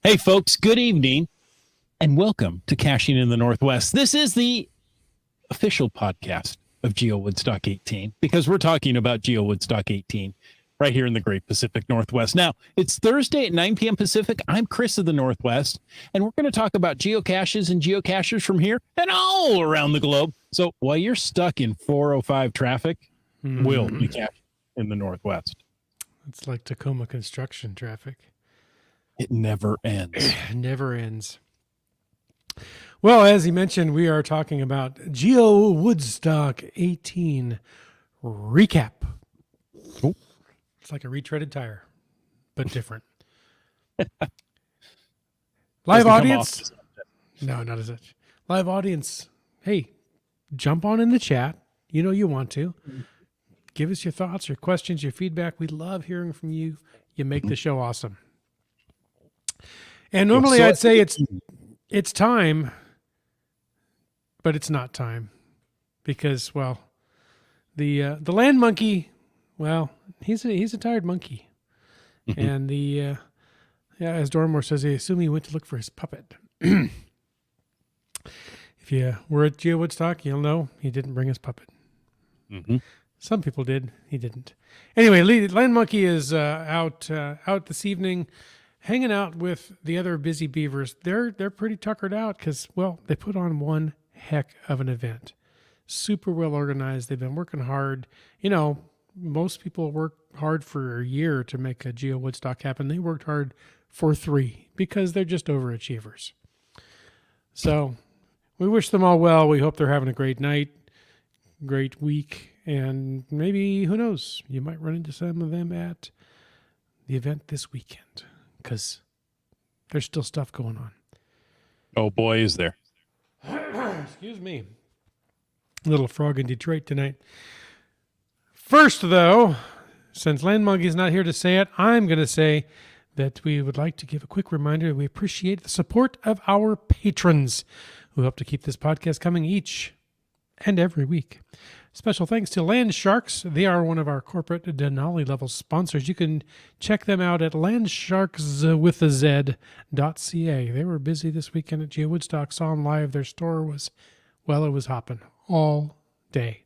Hey, folks, good evening and welcome to Caching in the Northwest. This is the official podcast of GeoWoodstock 18 because we're talking about GeoWoodstock 18 right here in the Great Pacific Northwest. Now, it's Thursday at 9 p.m. Pacific. I'm Chris of the Northwest, and we're going to talk about geocaches and geocachers from here and all around the globe. So while you're stuck in 405 traffic, we'll be caching in the Northwest. It's like Tacoma construction traffic. It never ends. Never ends. Well, as he mentioned, we are talking about GeoWoodstock 18 recap. Oh. It's like a retreaded tire, but different. Live audience? No, not as such. Live audience. Hey, jump on in the chat. You know you want to. Give us your thoughts, your questions, your feedback. We love hearing from you. You make the show awesome. And normally I'd say it's time, but it's not time because, well, the land monkey, well, he's a tired monkey, and as Dormore says, I assume he went to look for his puppet. If you were at GeoWoodstock, you'll know he didn't bring his puppet. Mm-hmm. Some people did, he didn't. Anyway, land monkey is out this evening, hanging out with the other busy beavers. They're pretty tuckered out because, well, they put on one heck of an event. Super well organized. They've been working hard. You know, most people work hard for a year to make a GeoWoodstock happen. They worked hard for 3 because they're just overachievers. So we wish them all well. We hope they're having a great night, great week, and maybe, who knows, you might run into some of them at the event this weekend, because there's still stuff going on. Oh, boy, is there. Excuse me. Little frog in Detroit tonight. First, though, since Land Monkey's not here to say it, I'm going to say that we would like to give a quick reminder. We appreciate the support of our patrons who help to keep this podcast coming each and every week. Special thanks to Land Sharks. They are one of our corporate Denali level sponsors. You can check them out at landsharkswithaz.ca. They were busy this weekend at GeoWoodstock. Saw them live. Their store was, well, it was hopping all day.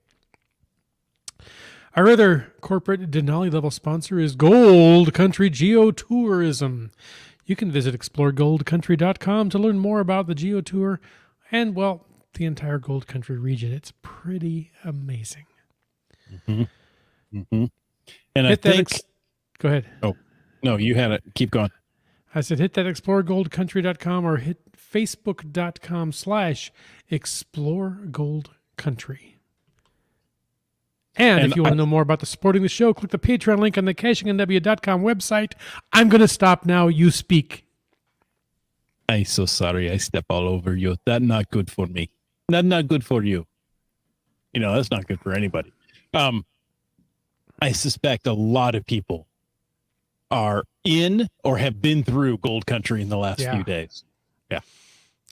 Our other corporate Denali level sponsor is Gold Country Geotourism. You can visit exploregoldcountry.com to learn more about the Geo Tour and, well, the entire Gold Country region. It's pretty amazing. Mm-hmm. Mm-hmm. And I think... Go ahead. Oh, no, you had it. Keep going. I said hit that exploregoldcountry.com or hit facebook.com/exploregoldcountry. And if you want to know more about the supporting the show, click the Patreon link on the cachingNW.com website. I'm going to stop now. You speak. I'm so sorry I step all over you. That's not good for me. Not good for you. You know, that's not good for anybody. I suspect a lot of people are in or have been through Gold Country in the last few days. Yeah.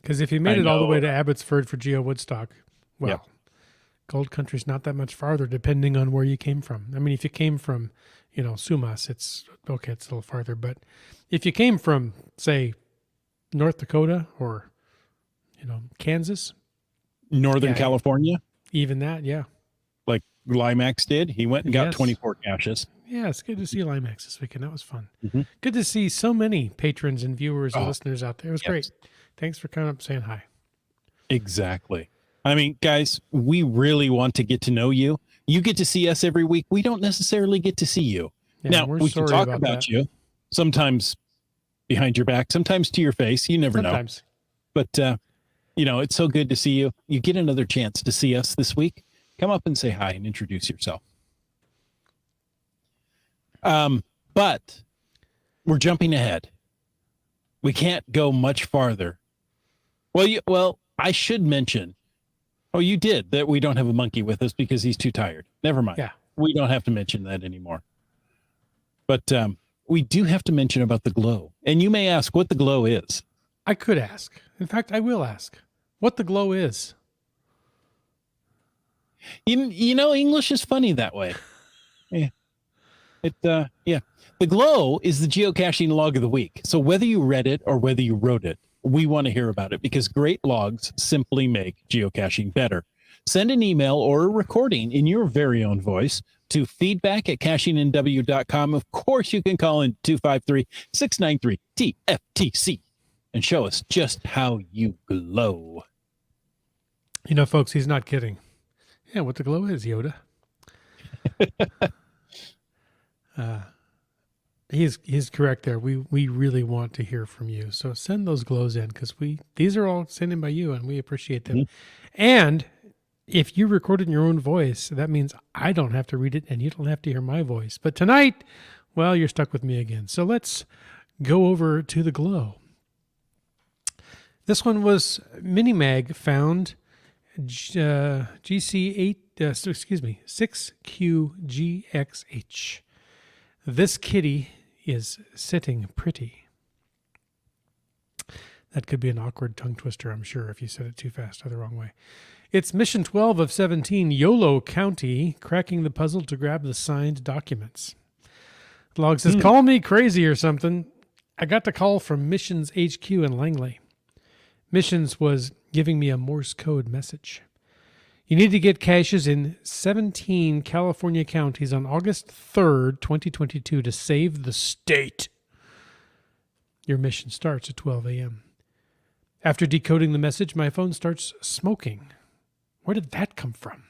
Because if you made it all the way to Abbotsford for GeoWoodstock, well, Gold Country's not that much farther depending on where you came from. I mean, if you came from, Sumas, it's okay, it's a little farther. But if you came from, say, North Dakota or, Kansas, Northern California, even that, like Limax did. He went and got 24 caches. Yeah, it's good to see Limax this weekend. That was fun. Mm-hmm. Good to see so many patrons and viewers and listeners out there. It was great. Thanks for coming up and saying hi. Exactly. I mean, guys, we really want to get to know you. You get to see us every week. We don't necessarily get to see you. Yeah, now, we can talk about you sometimes behind your back, sometimes to your face. You never know. But, it's so good to see you. You get another chance to see us this week. Come up and say hi and introduce yourself. But we're jumping ahead. We can't go much farther. Well, I should mention. Oh, you did that. We don't have a monkey with us because he's too tired. Never mind. Yeah. We don't have to mention that anymore. But we do have to mention about the glow. And you may ask what the glow is. I could ask. In fact, I will ask what the glow is. You know, English is funny that way. Yeah. Yeah. The glow is the geocaching log of the week. So whether you read it or whether you wrote it, we want to hear about it because great logs simply make geocaching better. Send an email or a recording in your very own voice to feedback@cachingNW.com. Of course, you can call in 253-693-TFTC and show us just how you glow. You know, folks, he's not kidding. Yeah, what the glow is, Yoda. He's correct there. We really want to hear from you. So send those glows in because these are all sent in by you and we appreciate them. Mm-hmm. And if you record it in your own voice, that means I don't have to read it and you don't have to hear my voice. But tonight, well, you're stuck with me again. So let's go over to the glow. This one was Minimag found GC6QGXH. This kitty is sitting pretty. That could be an awkward tongue twister, I'm sure, if you said it too fast or the wrong way. It's mission 12 of 17, Yolo County, cracking the puzzle to grab the signed documents. The log says, call me crazy or something. I got the call from Missions HQ in Langley. Missions was giving me a Morse code message. You need to get caches in 17 California counties on August 3rd, 2022 to save the state. Your mission starts at 12 a.m. After decoding the message, my phone starts smoking. Where did that come from?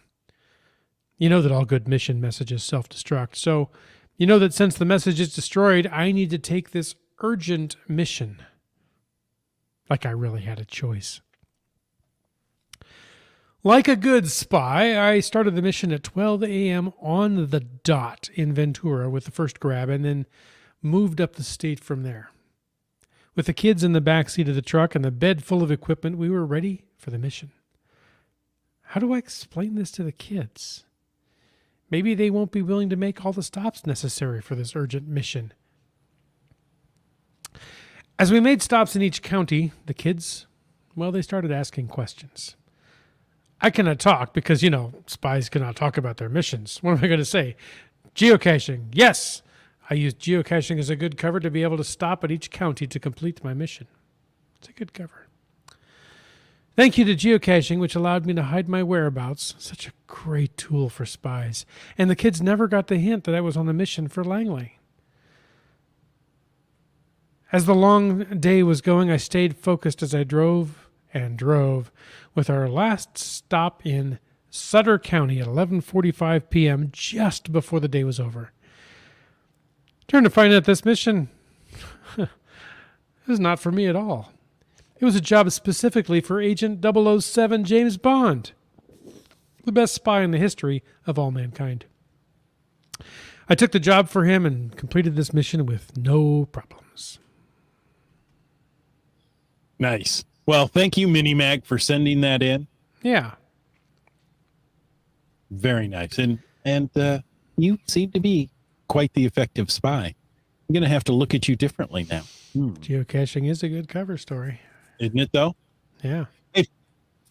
You know that all good mission messages self-destruct. So you know that since the message is destroyed, I need to take this urgent mission. Like I really had a choice. Like a good spy, I started the mission at 12 a.m. on the dot in Ventura with the first grab and then moved up the state from there. With the kids in the back seat of the truck and the bed full of equipment, we were ready for the mission. How do I explain this to the kids? Maybe they won't be willing to make all the stops necessary for this urgent mission. As we made stops in each county, the kids, well, they started asking questions. I cannot talk because, you know, spies cannot talk about their missions. What am I going to say? Geocaching. Yes. I used geocaching as a good cover to be able to stop at each county to complete my mission. It's a good cover. Thank you to geocaching, which allowed me to hide my whereabouts. Such a great tool for spies. And the kids never got the hint that I was on a mission for Langley. As the long day was going, I stayed focused as I drove and drove, with our last stop in Sutter County at 11:45 p.m., just before the day was over. Turned to find out this mission is not for me at all. It was a job specifically for Agent 007 James Bond, the best spy in the history of all mankind. I took the job for him and completed this mission with no problems. Nice. Well, thank you, Minimag, for sending that in. Yeah. Very nice. And you seem to be quite the effective spy. I'm going to have to look at you differently now. Geocaching is a good cover story. Isn't it, though? Yeah.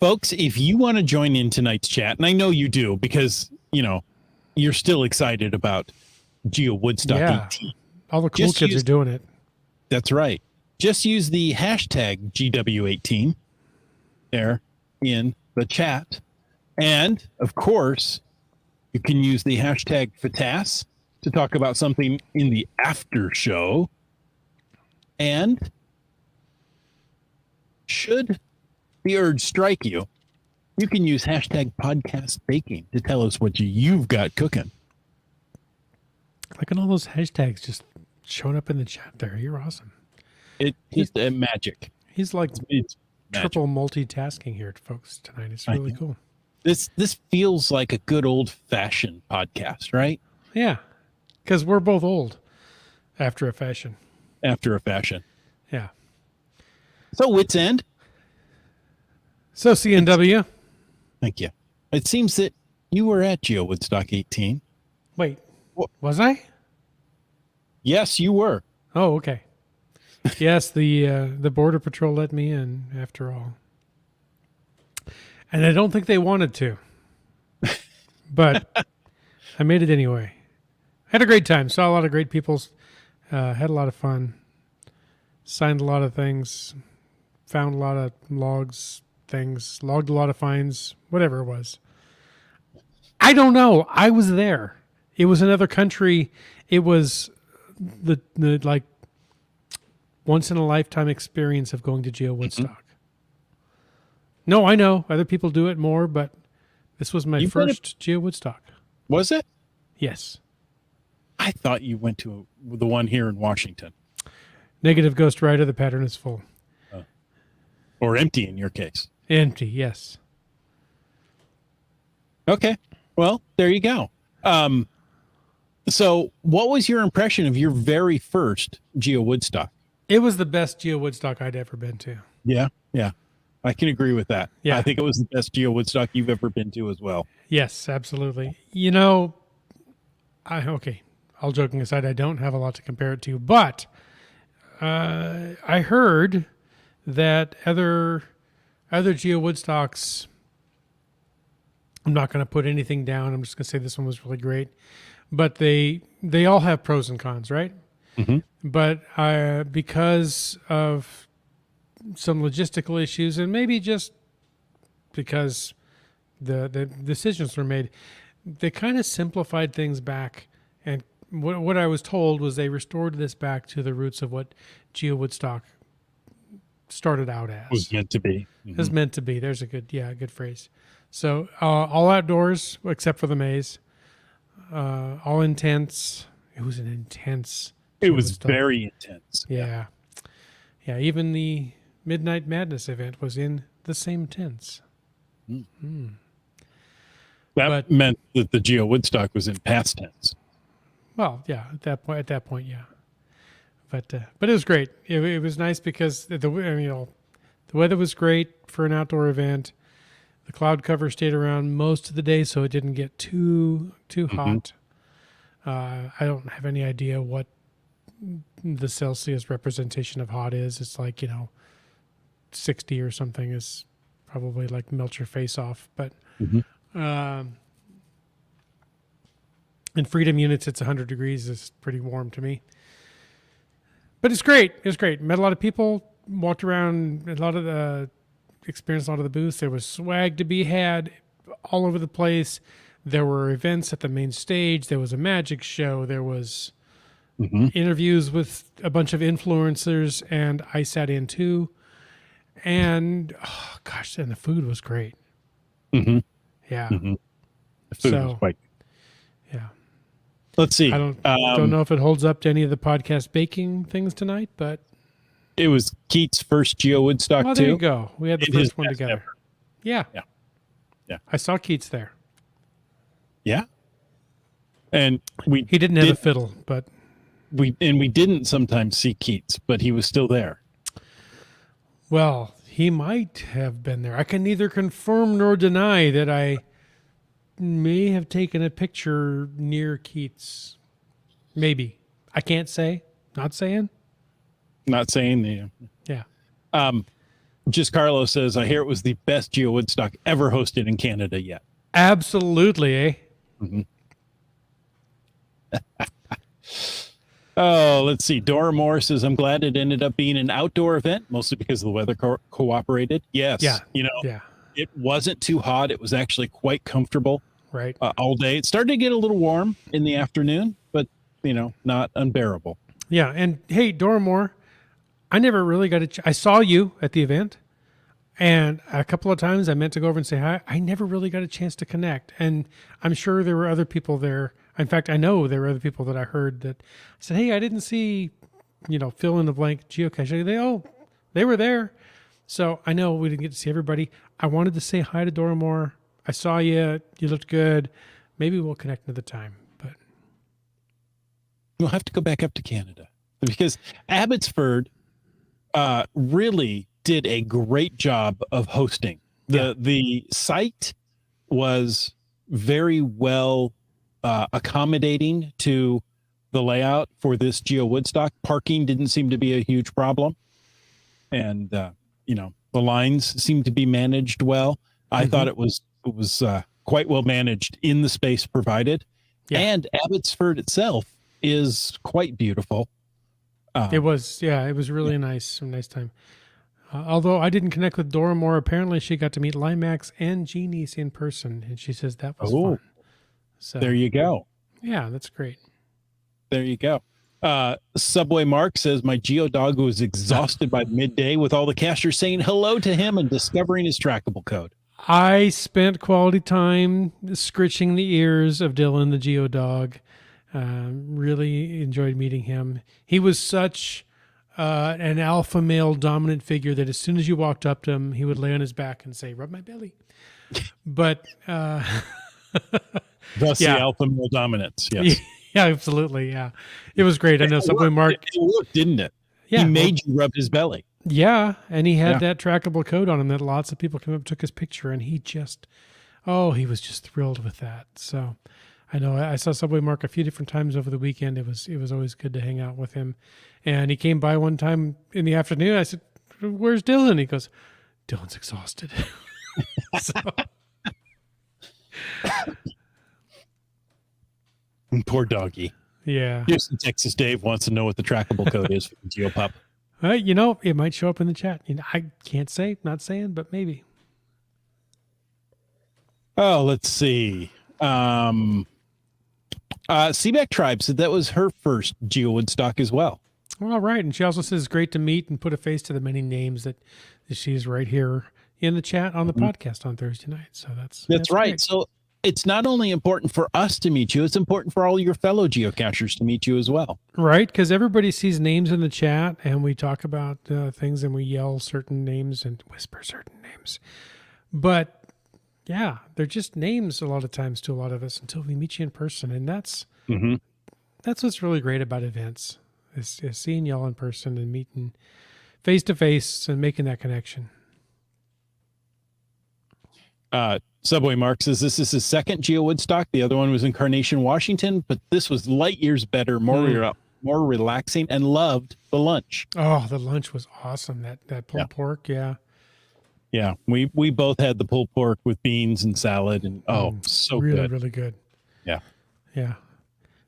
Folks, if you want to join in tonight's chat, and I know you do because, you know, you're still excited about GeoWoodstock 18. All the cool kids are doing it. That's right. Just use the hashtag GW18 there in the chat. And, of course, you can use the hashtag FATAS to talk about something in the after show. And should the urge strike you, you can use hashtag podcast baking to tell us what you've got cooking. Look at all those hashtags just showing up in the chat there. You're awesome. It's magic. He's like it's triple multitasking here, folks, tonight. It's really cool. This feels like a good old-fashioned podcast, right? Yeah, because we're both old after a fashion. Yeah. So, Wits End. So, CNW. Thank you. It seems that you were at GeoWoodstock 18. Wait, was I? Yes, you were. Oh, okay. Yes, the Border Patrol let me in after all. And I don't think they wanted to. But I made it anyway. Had a great time. Saw a lot of great people. Had a lot of fun. Signed a lot of things. Found a lot of logs, things. Logged a lot of finds. Whatever it was. I don't know. I was there. It was another country. It was the like once in a lifetime experience of going to GeoWoodstock. No, I know other people do it more, but this was my first GeoWoodstock. Was it? Yes. I thought you went to the one here in Washington. Negative, Ghost Rider. The pattern is full. Or empty in your case. Empty, yes. Okay. Well, there you go. So what was your impression of your very first GeoWoodstock? It was the best GeoWoodstock I'd ever been to. Yeah. Yeah. I can agree with that. Yeah. I think it was the best GeoWoodstock you've ever been to as well. Yes, absolutely. You know, all joking aside, I don't have a lot to compare it to, but I heard that other GeoWoodstocks, I'm not going to put anything down. I'm just going to say this one was really great, but they all have pros and cons, right? Mm-hmm. But because of some logistical issues and maybe just because the decisions were made, they kind of simplified things back. And what I was told was they restored this back to the roots of what GeoWoodstock started out as. Was meant to be. Mm-hmm. Is meant to be. There's a good phrase. So all outdoors except for the maze. All intense. It was an intense. It was very intense. Yeah. Yeah. Even the Midnight Madness event was in the same tents. That meant that the GeoWoodstock was in past tense. Well, yeah. At that point, yeah. But it was great. It was nice because the weather was great for an outdoor event. The cloud cover stayed around most of the day, so it didn't get too hot. I don't have any idea what the Celsius representation of hot is. It's like 60 or something is probably like melt your face off. But in freedom units, it's 100 degrees. It's pretty warm to me. But it's great. It was great. Met a lot of people. Walked around experienced a lot of the booths. There was swag to be had all over the place. There were events at the main stage. There was a magic show. There was interviews with a bunch of influencers, and I sat in too. And and the food was great. Mm-hmm. Yeah. Mm-hmm. The food was quite. Yeah. Let's see. I don't know if it holds up to any of the podcast baking things tonight, but it was Keith's first GeoWoodstock too. There you go. We had the first one together. Ever. Yeah. Yeah. I saw Keats there. Yeah. And he didn't have a fiddle, but we didn't sometimes see Keats, but he was still there. Well, he might have been there. I can neither confirm nor deny that I may have taken a picture near Keats. Maybe. I can't say. Not saying. Not saying the. Yeah. Just Carlos says, I hear it was the best GeoWoodstock ever hosted in Canada yet. Absolutely, eh? Mm-hmm. Oh, let's see. Dora Moore says, I'm glad it ended up being an outdoor event, mostly because the weather cooperated. Yes. Yeah. Yeah. It wasn't too hot. It was actually quite comfortable. Right. All day. It started to get a little warm in the afternoon, but, not unbearable. Yeah. And hey, Dora Moore, I never really got I saw you at the event, and a couple of times I meant to go over and say hi. I never really got a chance to connect. And I'm sure there were other people there. In fact, I know there were other people that I heard that said, hey, I didn't see, fill in the blank geocache. They were there. So I know we didn't get to see everybody. I wanted to say hi to Dora Moore. I saw you. You looked good. Maybe we'll connect another time. But you'll have to go back up to Canada because Abbotsford really did a great job of hosting. The site was very well accommodating to the layout for this GeoWoodstock. Parking didn't seem to be a huge problem. And, the lines seemed to be managed well. I thought it was quite well managed in the space provided. Yeah. And Abbotsford itself is quite beautiful. It was really nice, a nice time. Although I didn't connect with Dora more, apparently she got to meet Limax and Genies in person, and she says that was fun. So there you go. Yeah, that's great. There you go. Subway Mark says, my geodog was exhausted by midday with all the cachers saying hello to him and discovering his trackable code. I spent quality time scritching the ears of Dylan, the geodog. Really enjoyed meeting him. He was such an alpha male dominant figure that as soon as you walked up to him, he would lay on his back and say, rub my belly. But thus the alpha male dominance. Yes. Yeah, absolutely. Yeah. It was great. I know Subway Mark. It worked, didn't it? Yeah, he made you rub his belly. Yeah. And he had that trackable code on him that lots of people came up and took his picture, and he was just thrilled with that. So I know I saw Subway Mark a few different times over the weekend. It was always good to hang out with him. And he came by one time in the afternoon. I said, where's Dylan? He goes, Dylan's exhausted. Poor doggy. Yeah. Houston, Texas Dave wants to know what the trackable code is for the GeoPup. It might show up in the chat. I can't say, not saying, but maybe. Oh, let's see. Seaback Tribe said that was her first GeoWoodstock as well. All right. And she also says it's great to meet and put a face to the many names that she's right here in the chat on the podcast on Thursday night. So that's right. Great. So it's not only important for us to meet you, it's important for all your fellow geocachers to meet you as well. Right. Because everybody sees names in the chat and we talk about things and we yell certain names and whisper certain names. But yeah, they're just names a lot of times to a lot of us until we meet you in person. And that's what's really great about events is seeing y'all in person and meeting face to face and making that connection. Subway Mark says this is his second GeoWoodstock. The other one was in Carnation, Washington, but this was light years better, more relaxing, and loved the lunch. Oh, the lunch was awesome. That pulled pork, yeah. Yeah, we both had the pulled pork with beans and salad, and so really, good. Really good. Yeah. Yeah.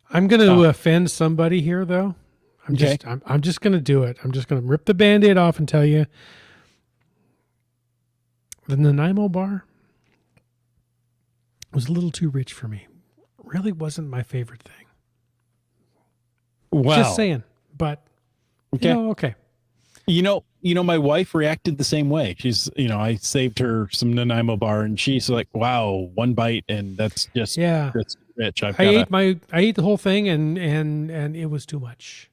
I'm going to offend somebody here, though. I'm just going to do it. I'm just going to rip the Band-Aid off and tell you the Nanaimo bar was a little too rich for me. Really wasn't my favorite thing. Wow. Just saying. But okay. My wife reacted the same way. She's, I saved her some Nanaimo bar and she's like, wow, one bite and that's just that's rich. I ate the whole thing and it was too much.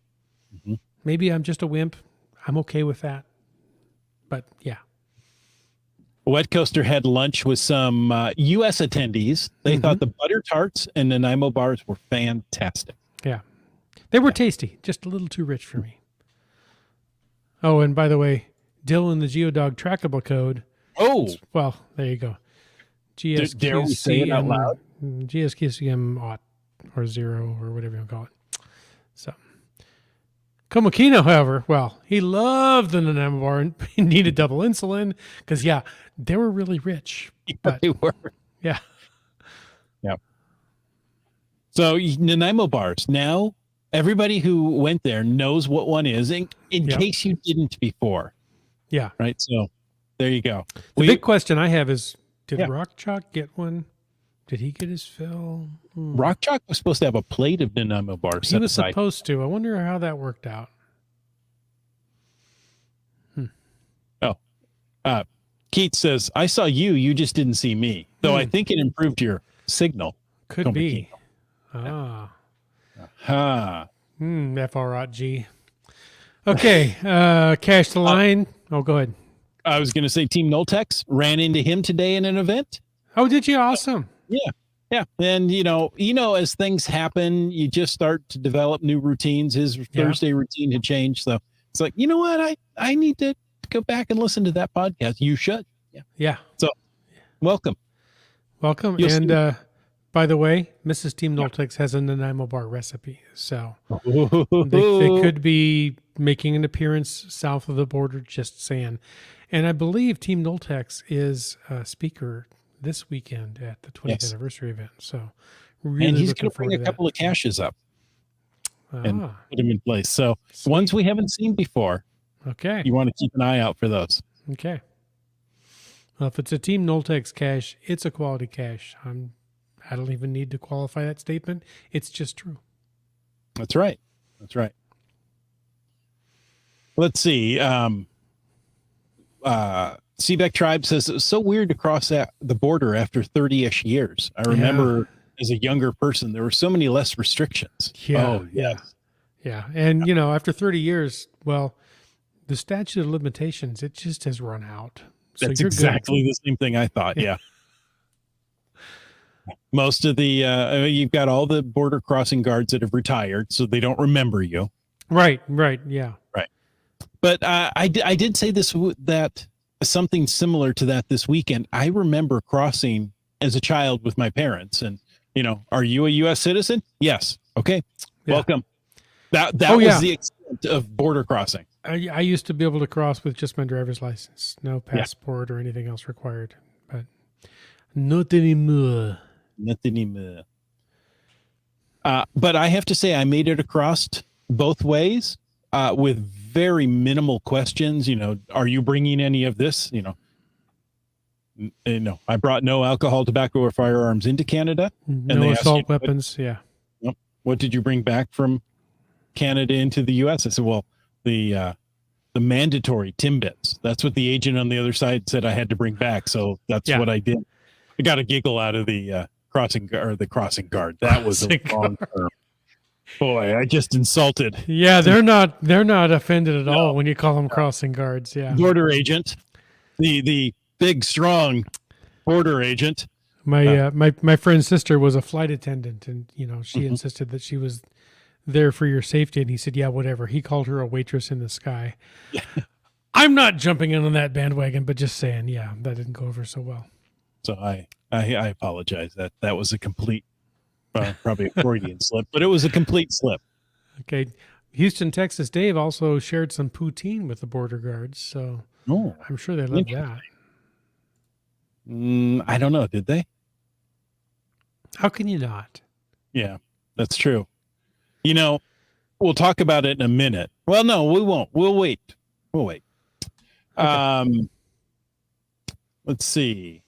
Mm-hmm. Maybe I'm just a wimp. I'm okay with that. But yeah. Wet Coaster had lunch with some U.S. attendees. They thought the butter tarts and Nanaimo bars were fantastic. Yeah. They were tasty, just a little too rich for me. Oh, and by the way, Dylan the Geodog trackable code. Oh. Well, there you go. Dare we say it out loud? GSQCM aught or 0 or whatever you call it. So, Komokino, however, he loved the Nanaimo bar and he needed double insulin because, they were really rich. But, they were. Yeah. Yeah. So, Nanaimo bars. Now, everybody who went there knows what one is in case you didn't before. Yeah. Right. So, there you go. The big question I have is, did Rock Chalk get one? Did he get his fill? Rock Chalk was supposed to have a plate of Nanaimo bars. He was supposed to. I wonder how that worked out. Keith says, I saw you. You just didn't see me. Though I think it improved your signal. Could be. FR-G. Okay. Cache the line. Go ahead. I was going to say Team Noltex ran into him today in an event. Oh, did you? Awesome. Yeah. Yeah. And, as things happen, you just start to develop new routines. His Thursday routine had changed. So it's like, you know what? I need to go back and listen to that podcast. You should. Yeah. So welcome. And by the way, Mrs. Team Noltex has a Nanaimo bar recipe. So they could be making an appearance south of the border, just saying. And I believe Team Noltex is a speaker this weekend at the 20th anniversary event. So Really and he's looking going to bring forward a to couple of caches up that. and put them in place. So ones we haven't seen before, Okay. you want to keep an eye out for those. Okay. Well, if it's a Team Noltex cache, it's a quality cache. I don't even need to qualify that statement. It's just true. That's right. That's right. Let's see. Seebeck Tribe says it's so weird to cross the border after 30-ish years. I remember as a younger person, there were so many less restrictions. Yeah. Oh, yes. Yeah. And, you know, after 30 years, well, the statute of limitations, it just has run out. So That's you're exactly good. the same thing I thought. Yeah. Most of the, you've got all the border crossing guards that have retired, so they don't remember you. Right. Yeah. Right. But I did say that something similar to that this weekend. I remember crossing as a child with my parents, and are you a U.S. citizen? Yes. Okay. Yeah. Welcome. That was the extent of border crossing. I used to be able to cross with just my driver's license, no passport or anything else required, but not anymore. Not anymore. But I have to say, I made it across both ways with very minimal questions. Are you bringing any of this? No, I brought no alcohol, tobacco, or firearms into Canada. No assault weapons. What did you bring back from Canada into the U.S.? I said, well, the mandatory Timbits. That's what the agent on the other side said I had to bring back. So that's what I did. I got a giggle out of the crossing guard. That was a long term. Boy, I just insulted. Yeah, they're not offended at all when you call them crossing guards. Yeah. Border agent, the big strong border agent. My friend's sister was a flight attendant, and she insisted that she was there for your safety, and he said, yeah, whatever. He called her a waitress in the sky. I'm not jumping in on that bandwagon, but just saying, that didn't go over so well. So I apologize. That was a complete, probably a Freudian slip, but it was a complete slip. Okay. Houston, Texas Dave also shared some poutine with the border guards, so I'm sure they love that. I don't know. Did they? How can you not? Yeah, that's true. We'll talk about it in a minute. Well, no, we won't. We'll wait. Okay. Let's see.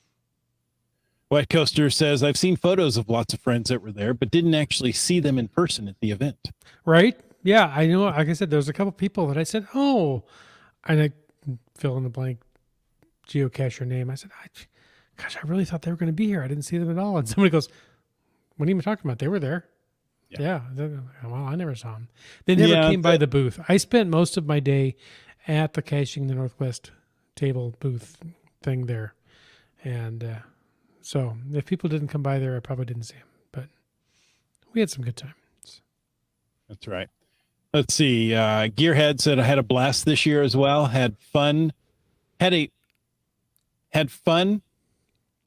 White Coaster says, I've seen photos of lots of friends that were there, but didn't actually see them in person at the event. Right? Yeah, I know. Like I said, there was a couple people that I said, and I fill in the blank geocacher name. I said, gosh, I really thought they were going to be here. I didn't see them at all. And somebody goes, what are you talking about? They were there. Yeah. Well, I never saw them. They never came by the booth. I spent most of my day at the Caching the Northwest table booth thing there. And so if people didn't come by there, I probably didn't see them. But we had some good times. That's right. Let's see. Gearhead said, I had a blast this year as well. Had fun. Had fun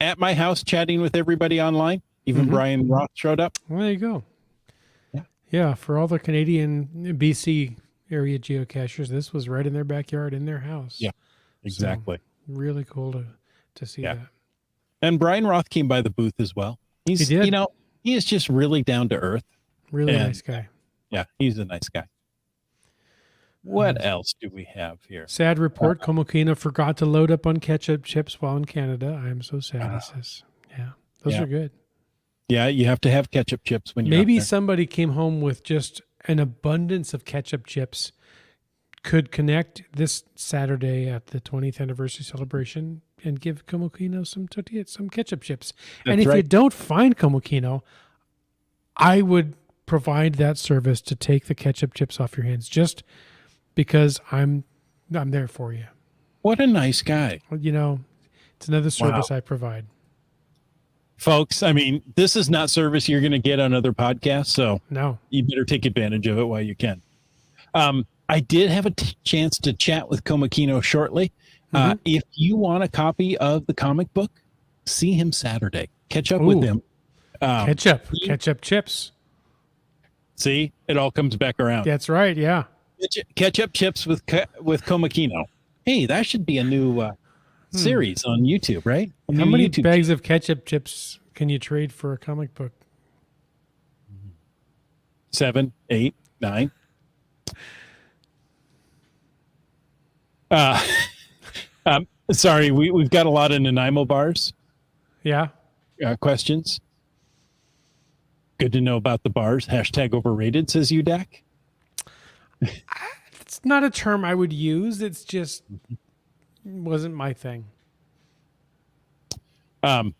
at my house chatting with everybody online. Even Brian Roth showed up. Well, there you go. Yeah, for all the Canadian BC area geocachers, this was right in their backyard, in their house. Yeah, exactly. So, really cool to see that. And Brian Roth came by the booth as well. He did. He is just really down to earth. Really nice guy. Yeah, he's a nice guy. What else do we have here? Sad report, Komokina forgot to load up on ketchup chips while in Canada. I am so sad, he says. Yeah, those are good. Yeah, you have to have ketchup chips when you're Maybe somebody came home with just an abundance of ketchup chips, could connect this Saturday at the 20th anniversary celebration and give Komokino some ketchup chips. And if you don't find Komokino, I would provide that service to take the ketchup chips off your hands, just because I'm there for you. What a nice guy. It's another service I provide. Folks, I mean, this is not service you're going to get on other podcasts, so no, you better take advantage of it while you can. I did have a chance to chat with Komokino shortly. If you want a copy of the comic book, see him Saturday. Catch up with him. Ketchup chips. See, it all comes back around. That's right. Yeah. Ketchup chips with Komokino. Hey, that should be a new series on YouTube, right? How many bags of ketchup chips can you trade for a comic book? 7, 8, 9. Sorry, we've got a lot of Nanaimo bars Yeah. questions. Good to know about the bars. Hashtag overrated, says UDAC. It's not a term I would use. It's just wasn't my thing. BC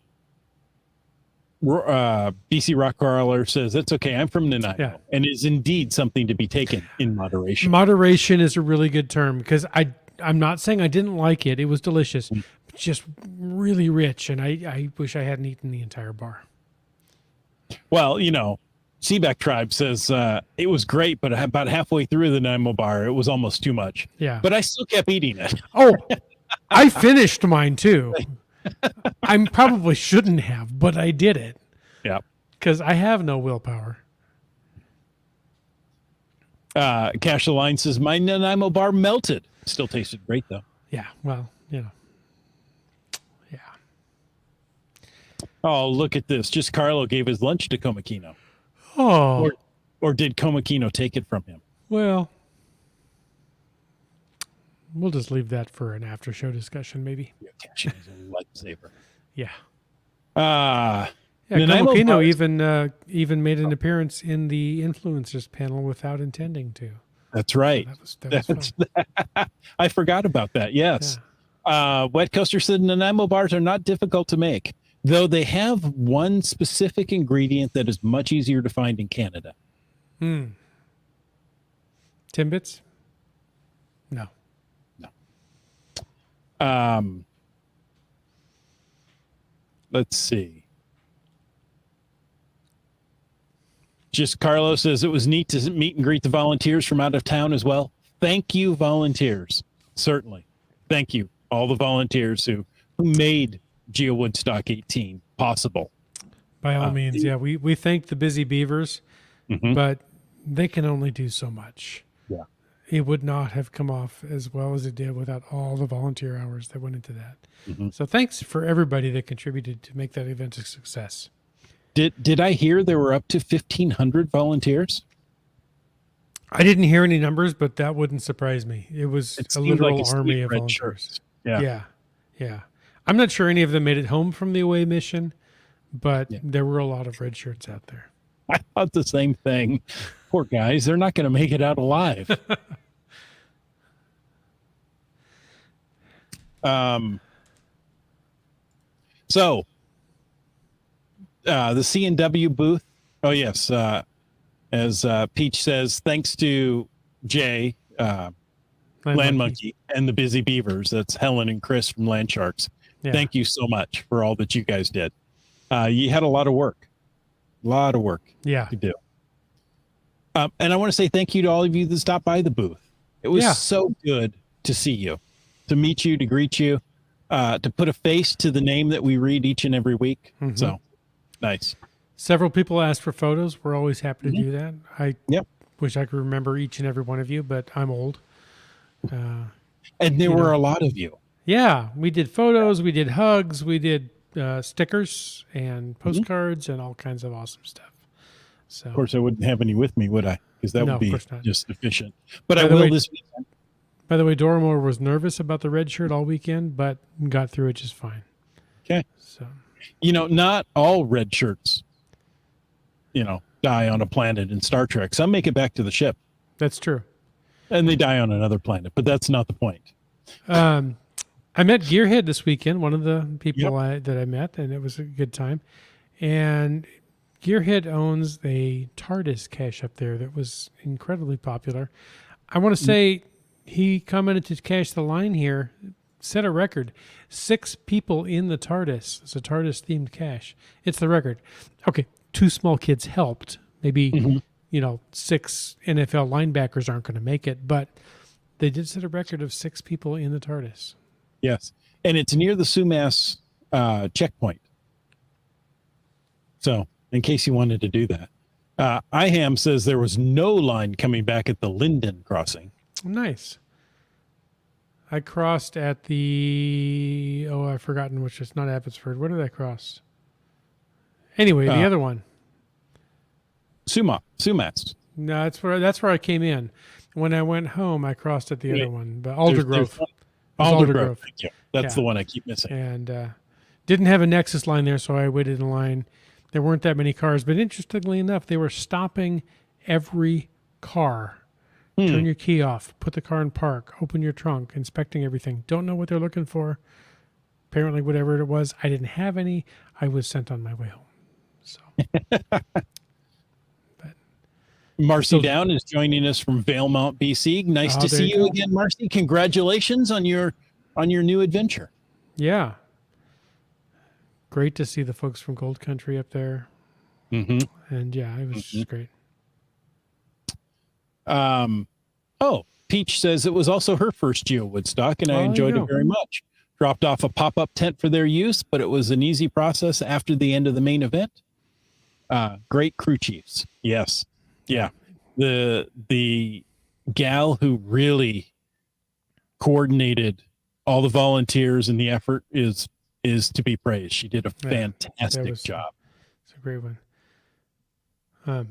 Rock Crawler says, that's okay. I'm from Nanaimo. Yeah. And is indeed something to be taken in moderation. Moderation is a really good term because I'm not saying I didn't like it. It was delicious. Just really rich. And I wish I hadn't eaten the entire bar. Well, Seaback Tribe says it was great, but about halfway through the Nanaimo bar, it was almost too much. Yeah. But I still kept eating it. Oh, I finished mine too. I probably shouldn't have, but I did it. Yeah. Because I have no willpower. Cash the Line says, my Nanaimo bar melted. Still tasted great, though. Yeah. Well, Yeah. Oh, look at this. Just Carlo gave his lunch to Komakino. Oh. Or did Komakino take it from him? Well, we'll just leave that for an after show discussion, maybe. Yeah, caching is a lifesaver. Yeah. Yeah, Komakino even made an appearance in the influencers panel without intending to. That's right. That was fun. I forgot about that. Yes. Yeah. Wet Coaster said Nanaimo bars are not difficult to make, though they have one specific ingredient that is much easier to find in Canada. Timbits? No. Let's see. Just Carlos says it was neat to meet and greet the volunteers from out of town as well. Thank you, volunteers. Certainly. Thank you, all the volunteers who made GeoWoodstock 18 possible. By all means, yeah. We thank the busy beavers, but they can only do so much. Yeah. It would not have come off as well as it did without all the volunteer hours that went into that. So thanks for everybody that contributed to make that event a success. Did I hear there were up to 1,500 volunteers? I didn't hear any numbers, but that wouldn't surprise me. It was a literal like army of volunteers. Yeah. I'm not sure any of them made it home from the away mission, but there were a lot of red shirts out there. I thought the same thing. Poor guys, they're not going to make it out alive. So the C&W booth. Oh yes. As Peach says, thanks to Jay, Land Monkey, and the Busy Beavers. That's Helen and Chris from Land Sharks. Yeah. Thank you so much for all that you guys did. You had a lot of work. To do. And I want to say thank you to all of you that stopped by the booth. It was so good to see you, to meet you, to greet you, to put a face to the name that we read each and every week. So nice. Several people asked for photos. We're always happy to do that. I wish I could remember each and every one of you, but I'm old. And there were a lot of you. Yeah, we did photos, we did hugs, we did stickers and postcards and all kinds of awesome stuff. So, of course, I wouldn't have any with me, would I? Because that would be just efficient. But I will this weekend. By the way, Doramore was nervous about the red shirt all weekend, but got through it just fine. Okay. So, not all red shirts, die on a planet in Star Trek. Some make it back to the ship. That's true. And they die on another planet, but that's not the point. I met Gearhead this weekend, one of the people that I met, and it was a good time. And Gearhead owns a Tardis cache up there that was incredibly popular. I want to say he commented to Cache the Line here, set a record. 6 people in the Tardis. It's a Tardis-themed cache. It's the record. Okay, 2 small kids helped. Maybe, 6 NFL linebackers aren't going to make it, but they did set a record of 6 people in the Tardis. Yes, and it's near the Sumas checkpoint. So, in case you wanted to do that. IHAM says there was no line coming back at the Linden crossing. Nice. I crossed at the... I've forgotten which is not Abbotsford. Where did I cross? Anyway, the other one. Sumas. No, that's where I came in. When I went home, I crossed at the other one, but Aldergrove. Aldergrove. Thank you. That's the one I keep missing. And didn't have a Nexus line there, so I waited in line. There weren't that many cars, but interestingly enough, they were stopping every car. Turn your key off, put the car in park, open your trunk, inspecting everything. Don't know what they're looking for. Apparently, whatever it was, I didn't have any. I was sent on my way home. So, Marcy Down is joining us from Valemount, BC. Nice to see you again, Marcy. Congratulations on your new adventure. Yeah. Great to see the folks from Gold Country up there. Mm-hmm. And yeah, it was just great. Peach says it was also her first GeoWoodstock, and I enjoyed it very much. Dropped off a pop-up tent for their use, but it was an easy process after the end of the main event. Great crew chiefs. Yes. Yeah. The gal who really coordinated all the volunteers and the effort is to be praised. She did a fantastic job. It's a great one.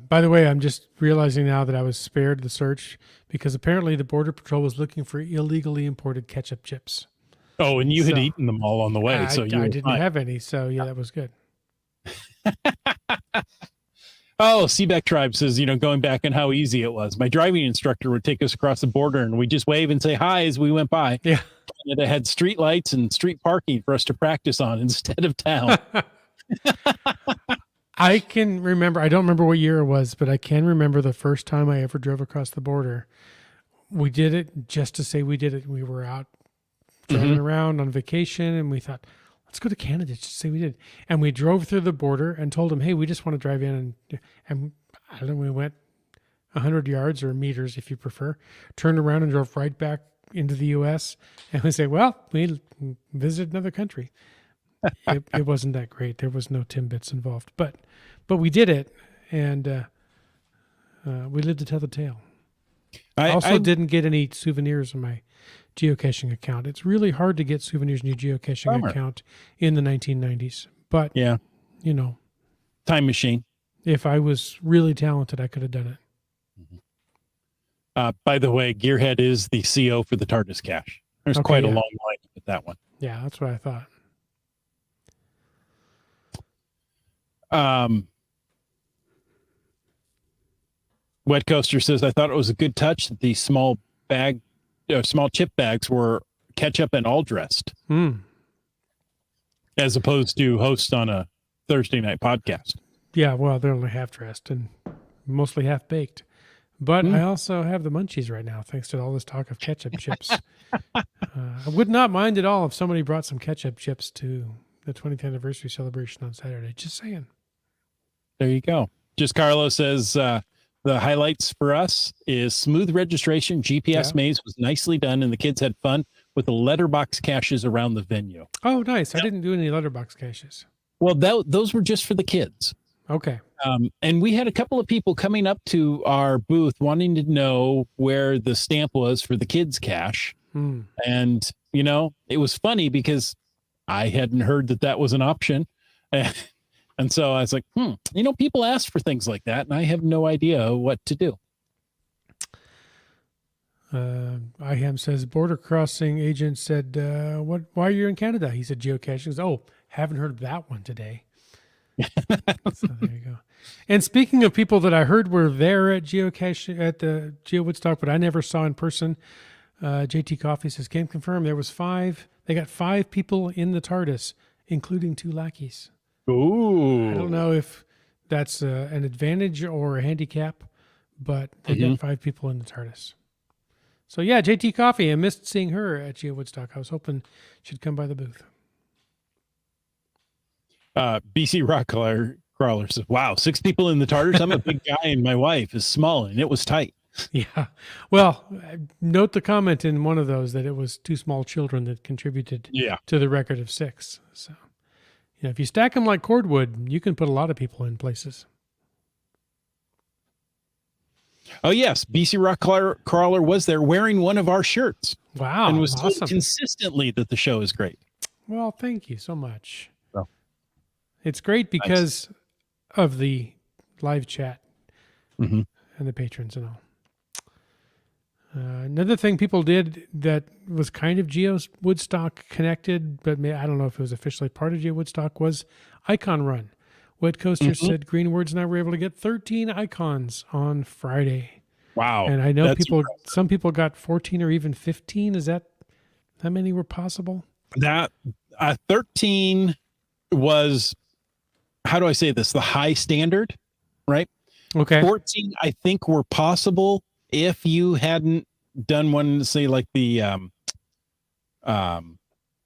By the way, I'm just realizing now that I was spared the search because apparently the Border Patrol was looking for illegally imported ketchup chips. Oh, and you had eaten them all on the way. I didn't have any. So yeah, that was good. Oh, Seabeck Tribe says, going back on how easy it was. My driving instructor would take us across the border and we just wave and say hi as we went by. Yeah. Canada had street lights and street parking for us to practice on instead of town. I can remember, I don't remember what year it was, but I can remember the first time I ever drove across the border. We did it just to say we did it. We were out driving around on vacation and we thought, let's go to Canada just to say we did. And we drove through the border and told them, hey, we just want to drive in. And I don't know, we went 100 yards or meters, if you prefer, turned around and drove right back into the U.S. And we say, well, we visited another country. It wasn't that great. There was no Timbits involved, but we did it, and we lived to tell the tale. I also didn't get any souvenirs on my geocaching account. It's really hard to get souvenirs in your geocaching account in the 1990s. But yeah, time machine. If I was really talented, I could have done it. By the way, Gearhead is the CO for the Tardis Cache. There's quite a long line with that one. Yeah, that's what I thought. Wet Coaster says, I thought it was a good touch that the small chip bags were ketchup and all dressed, as opposed to host on a Thursday night podcast. Yeah, well, they're only half dressed and mostly half baked. But I also have the munchies right now, thanks to all this talk of ketchup chips. I would not mind at all if somebody brought some ketchup chips to the 20th anniversary celebration on Saturday. Just saying. There you go. Just Carlos says the highlights for us is smooth registration. GPS maze was nicely done, and the kids had fun with the letterbox caches around the venue. Oh, nice. I didn't do any letterbox caches. Well, those were just for the kids. Okay. And we had a couple of people coming up to our booth wanting to know where the stamp was for the kids cache. And, it was funny because I hadn't heard that was an option. And so I was like, people ask for things like that, and I have no idea what to do. IHAM says, border crossing agent said, why are you in Canada? He said, geocaching. He says, oh, haven't heard of that one today. So there you go. And speaking of people that I heard were there at the GeoWoodstock, but I never saw in person, JT Coffee says, can confirm there was 5. They got 5 people in the TARDIS, including 2 lackeys. Ooh. I don't know if that's an advantage or a handicap, but they got 5 people in the TARDIS. So yeah, JT Coffee, I missed seeing her at GeoWoodstock. I was hoping she'd come by the booth. BC Rock Crawler says, wow, 6 people in the TARDIS. I'm a big guy and my wife is small, and it was tight. Yeah. Well, note the comment in one of those that it was 2 small children that contributed to the record of 6. So, if you stack them like cordwood, you can put a lot of people in places. Oh, yes. BC Rock Crawler was there wearing one of our shirts. Wow. And was told consistently that the show is great. Well, thank you so much. Oh. It's great because of the live chat. and the patrons and all. Another thing people did that was kind of GeoWoodstock connected, but I don't know if it was officially part of GeoWoodstock, was Icon Run. Wet Coaster said Greenwords and I were able to get 13 icons on Friday. Wow. And I know impressive. some people got 14 or even 15. Is that how many were possible? That 13 was, how do I say this? The high standard, right? Okay. 14, I think, were possible if you hadn't done one, say like the, well,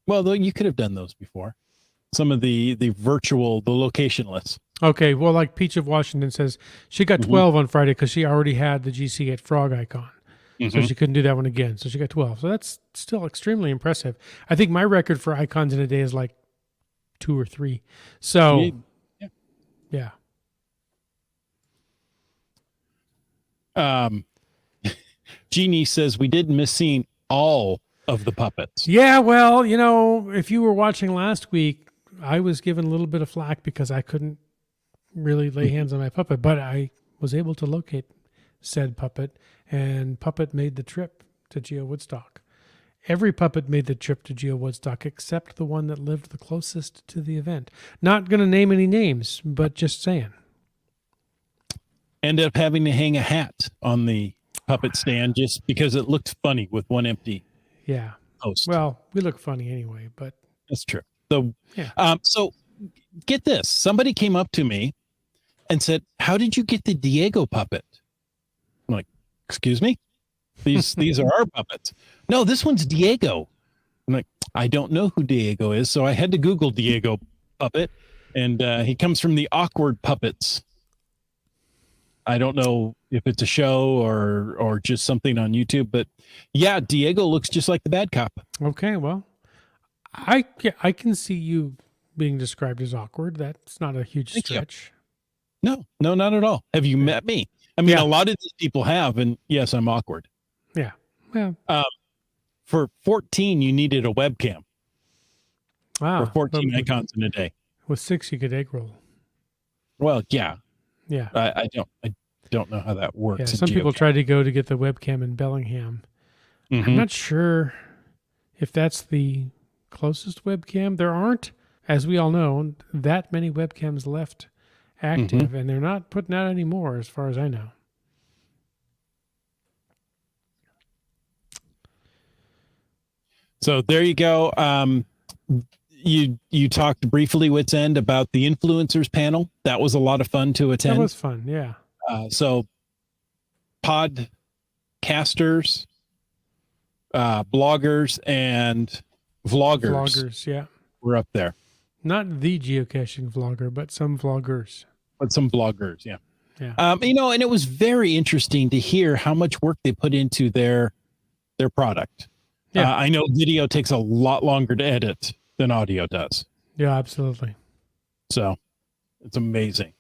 though you could have done those before. Some of the virtual, the locationless. Okay. Well, like Peach of Washington says, she got 12 on Friday because she already had the GC8 frog icon. So she couldn't do that one again. So she got 12. So that's still extremely impressive. I think my record for icons in a day is like 2 or 3. So, yeah. Jeannie says we did miss seeing all of the puppets. Yeah, well, if you were watching last week, I was given a little bit of flack because I couldn't really lay hands on my puppet, but I was able to locate said puppet, and puppet made the trip to GeoWoodstock. Every puppet made the trip to GeoWoodstock except the one that lived the closest to the event. Not going to name any names, but just saying. Ended up having to hang a hat on the puppet stand just because it looked funny with one empty post. Well, we look funny anyway, but that's true. So, yeah. So get this. Somebody came up to me and said, "How did you get the Diego puppet?" I'm like, "Excuse me? These are our puppets." "No, this one's Diego." I'm like, "I don't know who Diego is." So I had to Google Diego puppet, and he comes from the Awkward Puppets. I don't know if it's a show or just something on YouTube, but yeah, Diego looks just like the bad cop. Okay, well, I can see you being described as awkward. That's not a huge stretch. No, not at all. Have you met me? I mean, a lot of these people have, and yes, I'm awkward. Yeah. Well, for 14, you needed a webcam. Wow. For 14 icons in a day. With 6, you could egg roll. Well, yeah. Yeah. I don't know how that works. Yeah, some people tried to go to get the webcam in Bellingham. I'm not sure if that's the closest webcam. There aren't, as we all know, that many webcams left active, and they're not putting out any more as far as I know. So there you go. You talked briefly, Wits End, about the influencers panel. That was a lot of fun to attend. That was fun, yeah. So podcasters, bloggers, and vloggers. Yeah. Were up there. Not the geocaching vlogger, but some vloggers. But some bloggers, yeah. Yeah. And it was very interesting to hear how much work they put into their product. Yeah. I know video takes a lot longer to edit than audio does. Yeah, absolutely. So it's amazing.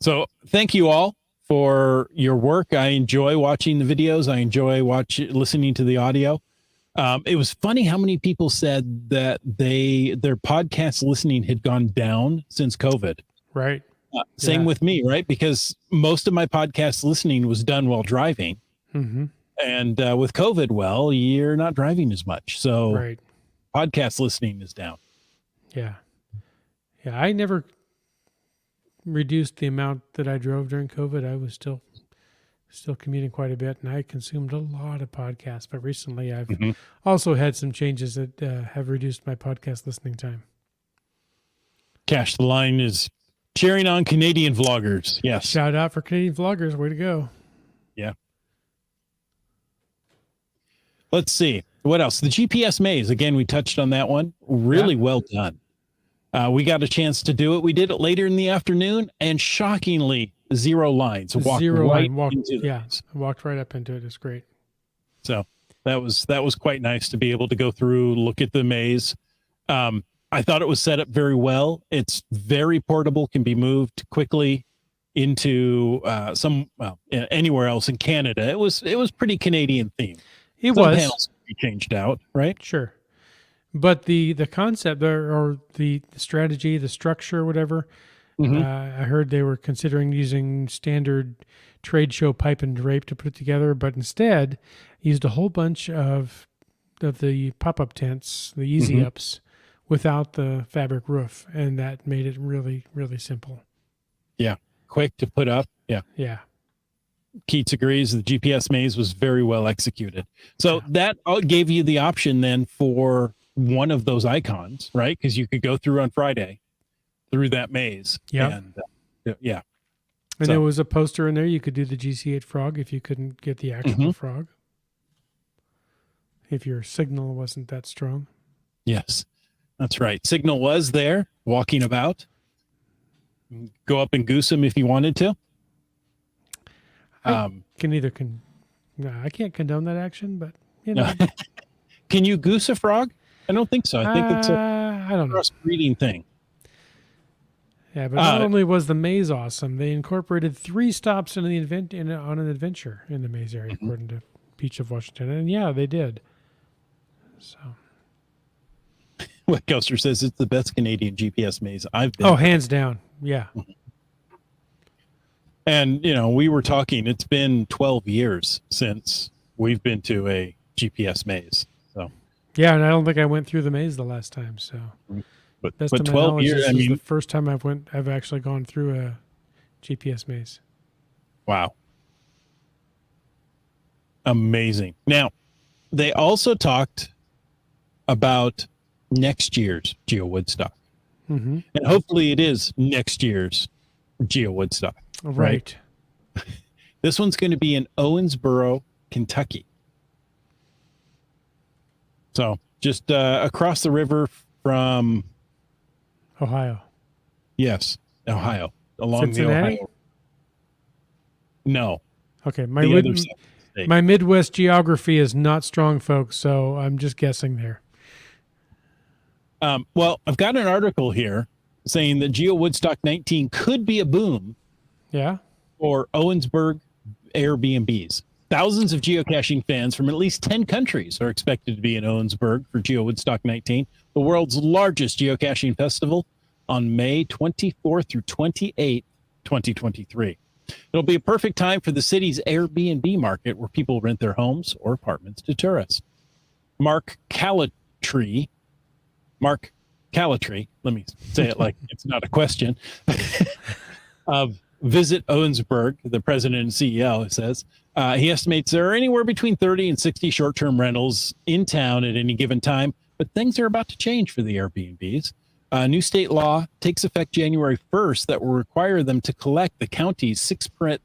So thank you all for your work. I enjoy watching the videos. I enjoy listening to the audio. It was funny how many people said that their podcast listening had gone down since COVID. Right. Same with me, right? Because most of my podcast listening was done while driving. And with COVID, well, you're not driving as much. So podcast listening is down. Yeah. Yeah. I never reduced the amount that I drove during COVID. I was still commuting quite a bit, and I consumed a lot of podcasts. But recently I've also had some changes that have reduced my podcast listening time. Cash the Line is cheering on Canadian vloggers. Yes. Shout out for Canadian vloggers. Way to go. Yeah. Let's see. What else? The GPS maze. Again, we touched on that one. Really well done. We got a chance to do it. We did it later in the afternoon, and shockingly, 0 lines. Walked right up into it. It's great. So that was quite nice to be able to go through, look at the maze. I thought it was set up very well. It's very portable, can be moved quickly into anywhere else in Canada. It was pretty Canadian themed. Some panels can be changed out, right? Sure. But the concept or the strategy, the structure, whatever, Mhm. I heard they were considering using standard trade show pipe and drape to put it together, but instead used a whole bunch of the pop-up tents, the easy ups, without the fabric roof, and that made it really, really simple. Yeah. Quick to put up. Yeah. Yeah. Keats agrees the GPS maze was very well executed. So that gave you the option then for one of those icons, right? Because you could go through on Friday through that maze. Yeah. And yeah. And there was a poster in there. You could do the GC8 frog if you couldn't get the actual frog. If your signal wasn't that strong. Yes, that's right. Signal was there, walking about. Go up and goose him if you wanted to. I can't condone that action, but you know. Can you goose a frog? I don't think so. I think it's I don't know. Cross-breeding thing. Yeah, but not only was the maze awesome, they incorporated 3 stops on an adventure in the maze area, according to Beach of Washington. And yeah, they did. So, What Coaster says it's the best Canadian GPS maze I've been. Oh, hands down. Yeah. And, you know, we were talking, it's been 12 years since we've been to a GPS maze. So, yeah, and I don't think I went through the maze the last time. So, but 12 years, this is the first time I've actually gone through a GPS maze. Wow. Amazing. Now, they also talked about next year's GeoWoodstock. And hopefully it is next year's GeoWoodstock. Right. This one's going to be in Owensboro, Kentucky. So just across the river from Ohio. Yes, Ohio. Along Cincinnati? the Ohio. No. Okay. My Midwest geography is not strong, folks, so I'm just guessing there. Well, I've got an article here saying that GeoWoodstock 19 could be a boom for Owensboro Airbnbs. Thousands of geocaching fans from at least 10 countries are expected to be in Owensboro for GeoWoodstock 19, the world's largest geocaching festival, on May 24th through 28th, 2023. It'll be a perfect time for the city's Airbnb market, where people rent their homes or apartments to tourists. Mark Calitri, let me say it like it's not a question, of Visit Owensboro, the president and CEO, says, he estimates there are anywhere between 30 and 60 short-term rentals in town at any given time, but things are about to change for the Airbnbs. New state law takes effect January 1st that will require them to collect the county's 6%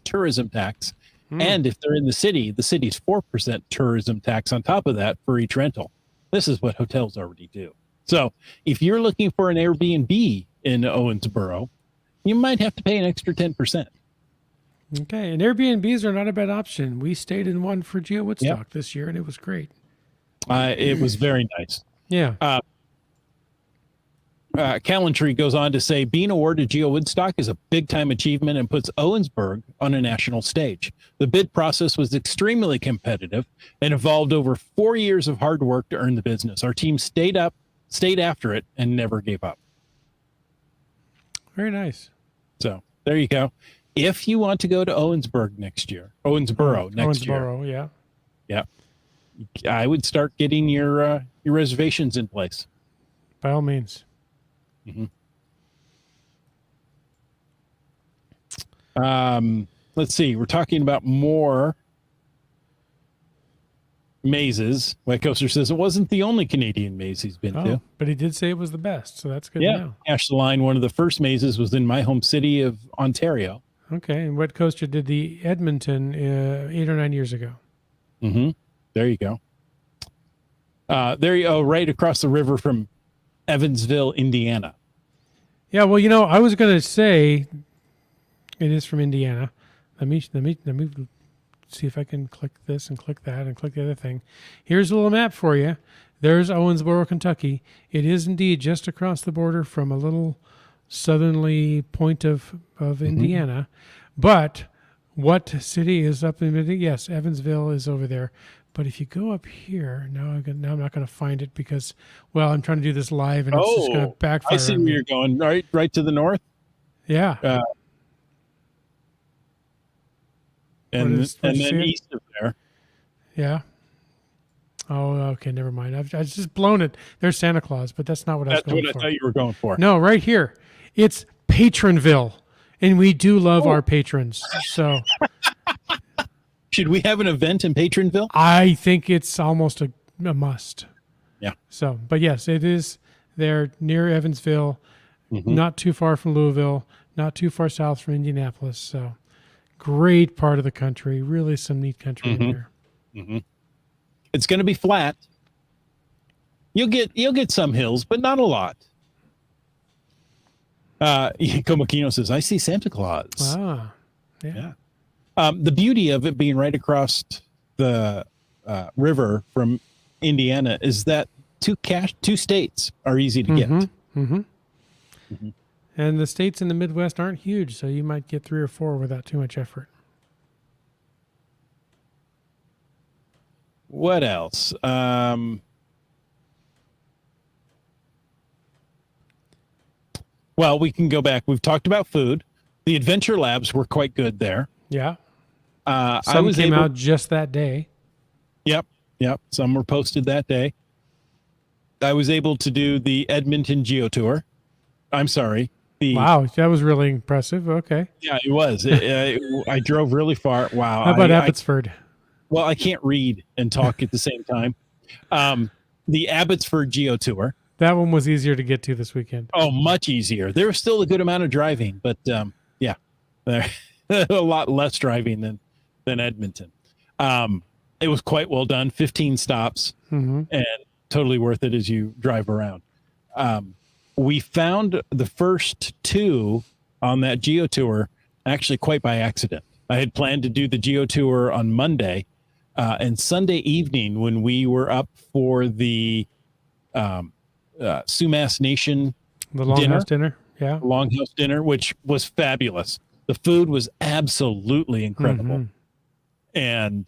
tourism tax. And if they're in the city's 4% tourism tax on top of that for each rental. This is what hotels already do. So if you're looking for an Airbnb in Owensboro, you might have to pay an extra 10%. Okay. And Airbnbs are not a bad option. We stayed in one for GeoWoodstock this year, and it was great. It was very nice. Yeah. Calentry goes on to say, being awarded GeoWoodstock is a big-time achievement and puts Owensboro on a national stage. The bid process was extremely competitive and involved over 4 years of hard work to earn the business. Our team stayed after it, and never gave up. Very nice. So there you go. If you want to go to Owensboro next year, yeah, I would start getting your reservations in place. By all means. Let's see. We're talking about more mazes. White Coaster says it wasn't the only Canadian maze he's been to. But he did say it was the best, so that's good to know. Cache the Line, one of the first mazes, was in my home city of Ontario. Okay, and White Coaster did the Edmonton 8 or 9 years ago. There you go. Right across the river from Evansville, Indiana. Yeah, well, I was going to say it is from Indiana. Let me see if I can click this and click that and click the other thing. Here's a little map for you. There's Owensboro, Kentucky. It is indeed just across the border from a little southerly point of Indiana. But what city is up in Indiana? Yes, Evansville is over there. But if you go up here, now I'm not going to find it because, I'm trying to do this live and it's just going to backfire. I see where you're going. Right to the north. Yeah. And what'd then you say? east of there. Yeah. Oh, okay. Never mind. I've just blown it. There's Santa Claus, but that's not what I was That's going what for. I thought you were going for. No, right here. It's Patronville, and we do love Oh. our patrons. So Should we have an event in Patronville? I think it's almost a must. Yeah. So, but yes, it is there near Evansville, Mhm. not too far from Louisville, not too far south from Indianapolis. So, great part of the country. Really, some neat country in there. It's going to be flat. You'll get some hills, but not a lot. Komakino says, "I see Santa Claus." Ah, yeah. The beauty of it being right across the river from Indiana is that two states are easy to get. And the states in the Midwest aren't huge, so you might get 3 or 4 without too much effort. What else? Well, we can go back. We've talked about food. The adventure labs were quite good there. Yeah. I Some was came able, out just that day. Yep. Some were posted that day. I was able to do the Edmonton Geo Tour. I'm sorry. Wow, that was really impressive. Okay. Yeah, it was. I drove really far. Wow. How about Abbotsford? Well, I can't read and talk at the same time. The Abbotsford Geo Tour. That one was easier to get to this weekend. Oh, much easier. There was still a good amount of driving, but yeah, there a lot less driving than Edmonton. It was quite well done. 15 stops and totally worth it as you drive around. We found the first 2 on that Geo Tour actually quite by accident. I had planned to do the Geo Tour on Monday, and Sunday evening when we were up for the Sumas Nation The Longhouse dinner. Yeah. Longhouse dinner, which was fabulous. The food was absolutely incredible. And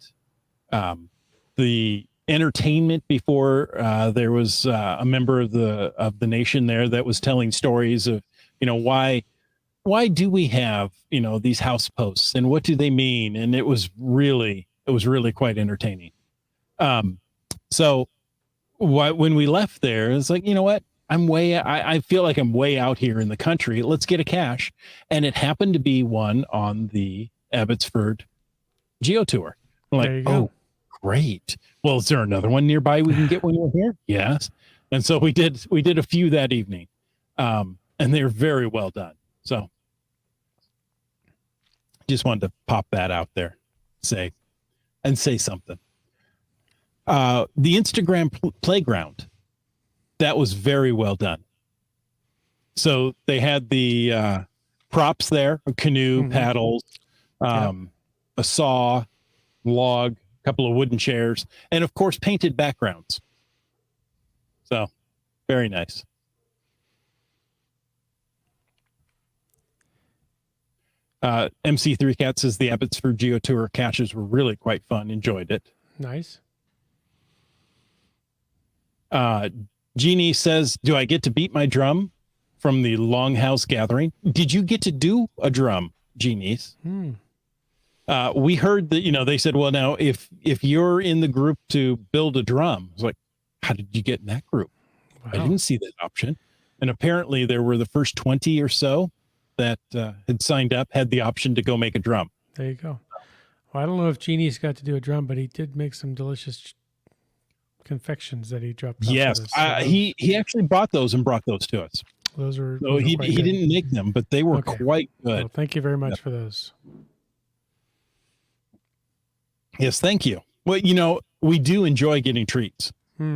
the entertainment before there was a member of the nation there that was telling stories of, why do we have, these house posts and what do they mean? And it was really quite entertaining. So when we left there, it's like, you know what? I feel like I'm way out here in the country. Let's get a cache. And it happened to be one on the Abbotsford Geo Tour. I'm like, oh, great. Well, is there another one nearby we can get when we're here? Yes. And so we did a few that evening. And they're very well done. So just wanted to pop that out there, say something. The Instagram playground, that was very well done. So they had the props there, a canoe, paddles, a saw, log, a couple of wooden chairs, and of course painted backgrounds. So very nice. MC3 Cat says the Abbotsford Geo Tour caches were really quite fun. Enjoyed it. Nice. Jeannie says, do I get to beat my drum from the Longhouse gathering? Did you get to do a drum, Jeannie's? We heard that, they said, well, now if you're in the group to build a drum, it's like, how did you get in that group? Wow. I didn't see that option. And apparently there were the first 20 or so that had signed up, had the option to go make a drum. There you go. Well, I don't know if Jeannie's got to do a drum, but he did make some delicious confections that he dropped off. Yes, he actually bought those and brought those to us. Those are. So he didn't make them, but they were quite good. Well, thank you very much for those. Yes, thank you. Well, we do enjoy getting treats.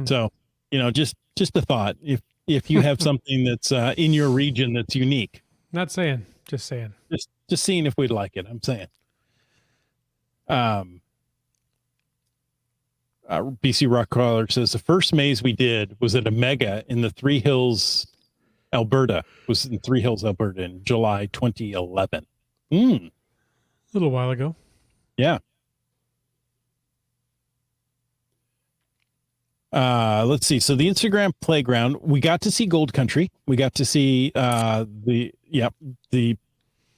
So, just a thought. If you have something that's in your region that's unique. Not saying, just saying. Just seeing if we'd like it. I'm saying. BC Rockcaller says the first maze we did was at a mega in the Three Hills, Alberta. It was in Three Hills, Alberta in July 2011. A little while ago. Yeah. Let's see. So the Instagram playground, we got to see Gold Country. We got to see the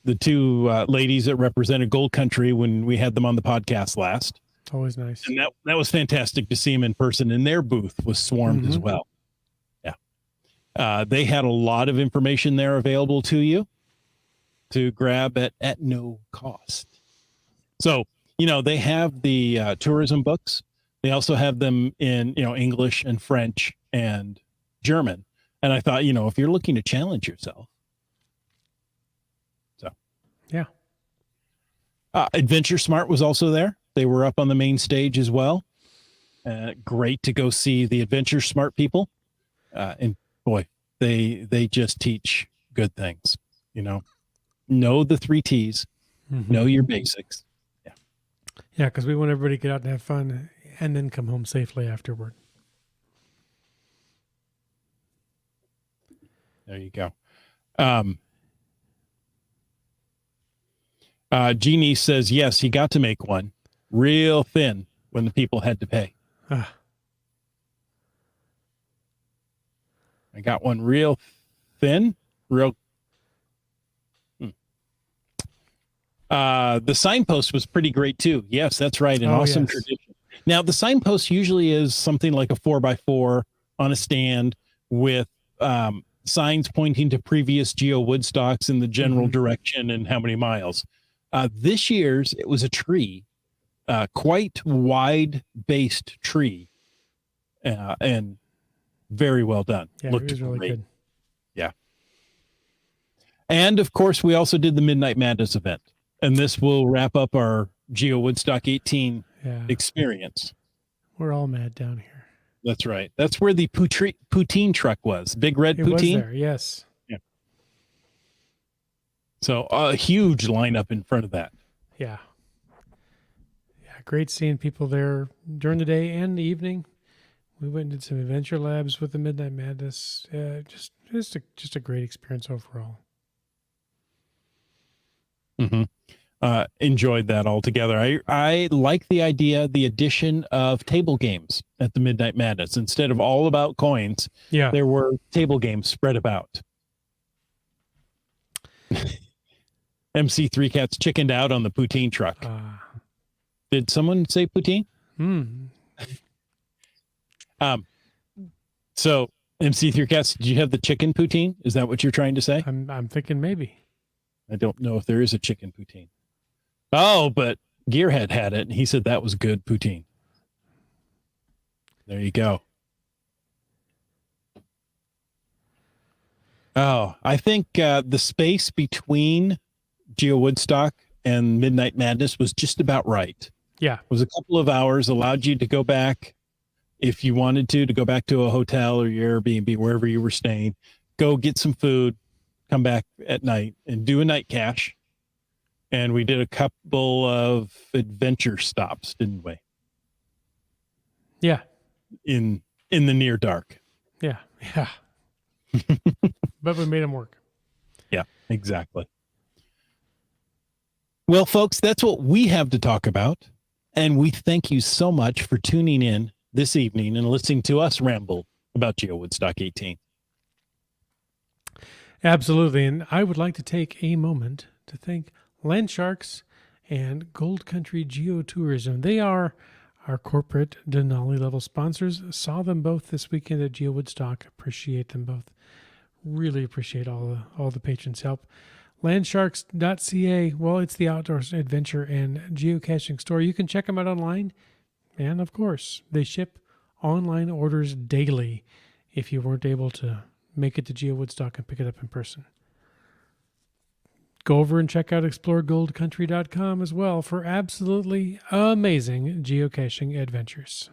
the two ladies that represented Gold Country when we had them on the podcast last. Always nice. And that was fantastic to see them in person, and their booth was swarmed as well. Yeah. They had a lot of information there available to you to grab at no cost. So, they have the tourism books. They also have them in, English and French and German. And I thought, if you're looking to challenge yourself. So, yeah. Adventure Smart was also there. They were up on the main stage as well. Great to go see the Adventure Smart people. And boy, they just teach good things, know the 3 T's, know your basics. Yeah. Yeah. Cause we want everybody to get out and have fun and then come home safely afterward. There you go. Jeannie says, yes, he got to make one real thin when the people had to pay. I got one real thin, the signpost was pretty great too. Yes, that's right. An awesome tradition. Now the signpost usually is something like a 4x4 on a stand with, signs pointing to previous GeoWoodstocks in the general direction and how many miles. This year's, it was a tree, quite wide based tree, and very well done. Yeah, Looked it was really great. good. Yeah. And of course, we also did the Midnight Madness event, and this will wrap up our GeoWoodstock 18 experience. We're all mad down here. That's right. That's where the poutine truck was. Big red poutine. Was there, yes. Yeah. So a huge lineup in front of that. Yeah. Yeah. Great seeing people there during the day and the evening. We went and did some adventure labs with the Midnight Madness. Just a great experience overall. Enjoyed that altogether. I like the idea, the addition of table games at the Midnight Madness. Instead of all about coins, there were table games spread about. MC3 Cats chickened out on the poutine truck. Did someone say poutine? So MC3 Cats, did you have the chicken poutine? Is that what you're trying to say? I'm thinking maybe. I don't know if there is a chicken poutine. Oh, but Gearhead had it, and he said that was good poutine. There you go. Oh, I think the space between GeoWoodstock and Midnight Madness was just about right. Yeah. It was a couple of hours, allowed you to go back if you wanted to go back to a hotel or your Airbnb, wherever you were staying, go get some food, come back at night and do a night cache. And we did a couple of adventure stops, didn't we? Yeah. In the near dark. Yeah. Yeah. But we made them work. Yeah, exactly. Well, folks, that's what we have to talk about. And we thank you so much for tuning in this evening and listening to us ramble about GeoWoodstock 18. Absolutely. And I would like to take a moment to thank Landsharks and Gold Country Geotourism. They are our corporate Denali level sponsors. Saw them both this weekend at GeoWoodstock. Appreciate them both. Really appreciate all the patrons' help. Landsharks.ca, well, it's the outdoors adventure and geocaching store. You can check them out online. And of course, they ship online orders daily if you weren't able to make it to GeoWoodstock and pick it up in person. Go over and check out exploregoldcountry.com as well for absolutely amazing geocaching adventures.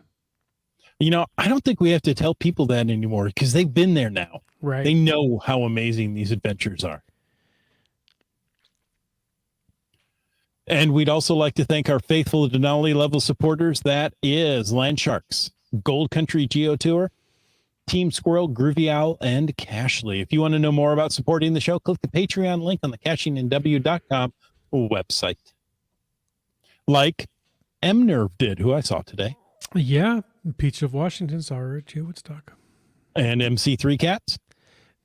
You know, I don't think we have to tell people that anymore because they've been there now. Right. They know how amazing these adventures are. And we'd also like to thank our faithful Denali level supporters. That is Landsharks, Gold Country Geo Tour, Team Squirrel, Groovy Owl, and Cashly. If you want to know more about supporting the show, click the Patreon link on the cachingandw.com website. Like MNerve did, who I saw today. Yeah, Peach of Washington saw her at GeoWoodstock. And MC3 Cats.